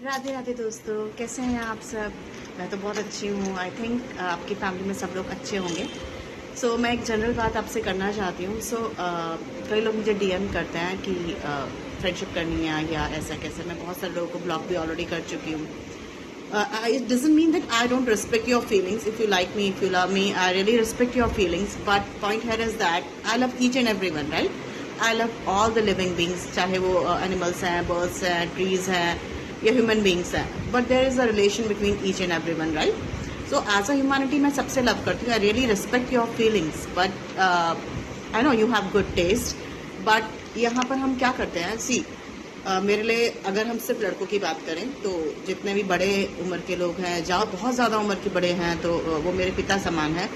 राधे राधे दोस्तों, कैसे हैं आप सब। मैं तो बहुत अच्छी हूँ। आई थिंक आपकी फैमिली में सब लोग अच्छे होंगे। मैं एक जनरल बात आपसे करना चाहती हूँ। कई लोग मुझे डीएम करते हैं कि फ्रेंडशिप करनी है या ऐसा कैसे। मैं बहुत सारे लोगों को ब्लॉक भी ऑलरेडी कर चुकी हूँ। It doesn't mean that I don't respect your feelings. If you like me, if you love me, I really respect your feelings. But point here is that I love each and everyone, right? I love all the living beings, चाहे वो animals हैं, birds हैं, trees हैं, या human beings हैं. But there is a relation between each and everyone, right? So as a humanity, मैं सबसे love करती हूँ. I really respect your feelings, but I know you have good taste. But यहाँ पर हम क्या करते हैं? See, मेरे लिए अगर हम सिर्फ लड़कों की बात करें तो जितने भी बड़े उम्र के लोग हैं, जहाँ बहुत ज़्यादा उम्र के बड़े हैं, तो वो मेरे पिता समान है।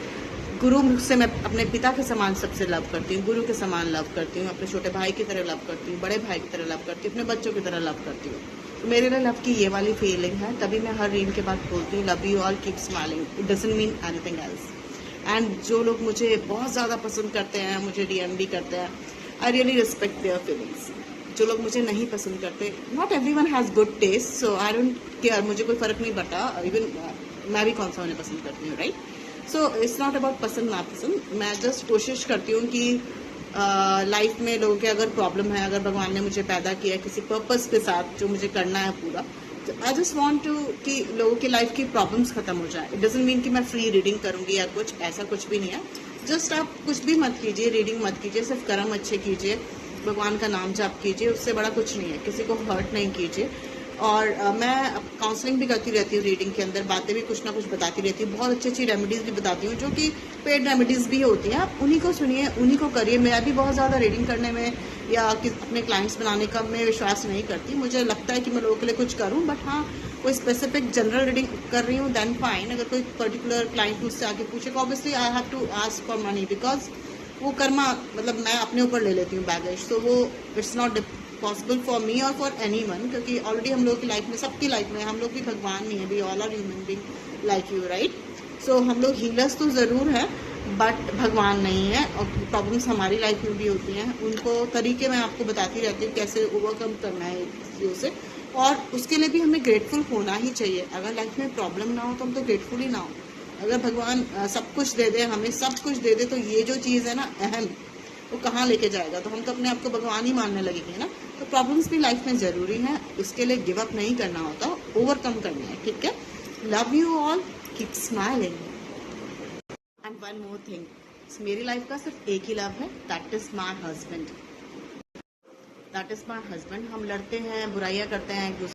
गुरु से मैं अपने पिता के समान सबसे लव करती हूँ, गुरु के समान लव करती हूँ, अपने छोटे भाई की तरह लव करती हूँ, बड़े भाई की तरह लव करती हूँ, अपने बच्चों की तरह लव करती हूँ। तो मेरे लिए लव की ये वाली फीलिंग है, तभी मैं हर रील के बाद बोलती हूँ love you all, keep smiling, it doesn't mean anything else. And जो लोग मुझे बहुत ज़्यादा पसंद करते हैं, मुझे डीएम भी करते हैं, I really respect their feelings. जो लोग मुझे नहीं पसंद करते, not everyone has good taste, so I don't care, मुझे कोई फ़र्क नहीं पड़ता। इवन मैं भी कौन सा उन्हें पसंद करती हूँ, right? So it's not about पसंद नापसंद। मैं जस्ट कोशिश करती हूँ कि लाइफ में लोगों के अगर प्रॉब्लम है, अगर भगवान ने मुझे पैदा किया किसी पर्पस के साथ जो मुझे करना है पूरा, तो आई जस्ट वॉन्ट टू कि लोगों की लाइफ की प्रॉब्लम्स खत्म हो जाए। इट डजंट मीन कि मैं फ्री रीडिंग करूँगी या कुछ, ऐसा कुछ भी नहीं है। जस्ट आप कुछ भी मत कीजिए, रीडिंग मत कीजिए, सिर्फ कर्म अच्छे कीजिए, भगवान का नाम जाप कीजिए, उससे बड़ा कुछ नहीं है। किसी को हर्ट नहीं कीजिए। और मैं काउंसलिंग भी करती रहती हूँ, रीडिंग के अंदर बातें भी कुछ ना कुछ बताती रहती हूँ, बहुत अच्छी अच्छी रेमेडीज़ भी बताती हूँ जो कि पेड रेमेडीज़ भी होती हैं। आप उन्हीं को सुनिए, उन्हीं को करिए। मैं भी बहुत ज़्यादा रीडिंग करने में या अपने क्लाइंट्स बनाने का मैं विश्वास नहीं करती। मुझे लगता है कि मैं लोगों के लिए कुछ करूँ, बट हाँ, कोई स्पेसिफिक जनरल रीडिंग कर रही हूँ दैन फाइन। अगर कोई पर्टिकुलर क्लाइंट मुझसे आके पूछेगा, obviously I have to ask for money, because वो कर्मा मतलब मैं अपने ऊपर ले लेती हूँ बैगेज, तो वो it's not possible for me और फॉर एनी वन, क्योंकि ऑलरेडी हम लोग की लाइफ में, सबकी लाइफ में, हम लोग भी भगवान नहीं है, we all are human being like you, right? So हम लोग हीलर्स तो ज़रूर हैं, बट भगवान नहीं है। और प्रॉब्लम्स हमारी लाइफ में भी होती हैं, उनको तरीके मैं आपको बताती रहती हूँ कैसे ओवरकम करना है चीज़ों से। और उसके लिए भी हमें ग्रेटफुल होना ही चाहिए। अगर लाइफ में प्रॉब्लम ना हो तो हम तो ग्रेटफुल ही ना हो। अगर भगवान सब कुछ दे दे, हमें सब कुछ दे दे, तो ये जो चीज़ है ना अहम, वो कहाँ लेके जाएगा? तो हम तो अपने आप को भगवान ही मानने लगेंगे ना। तो प्रॉब्लम्स भी लाइफ में ज़रूरी हैं, उसके लिए गिव अप नहीं करना होता, ओवरकम करना है, ठीक है? Love you all, keep smiling. And one more thing, मेरी लाइफ का सिर्फ एक ही लव है, that is my husband. That is my husband. हम लड़ते हैं, बुराइयाँ करते हैं एक दूसरे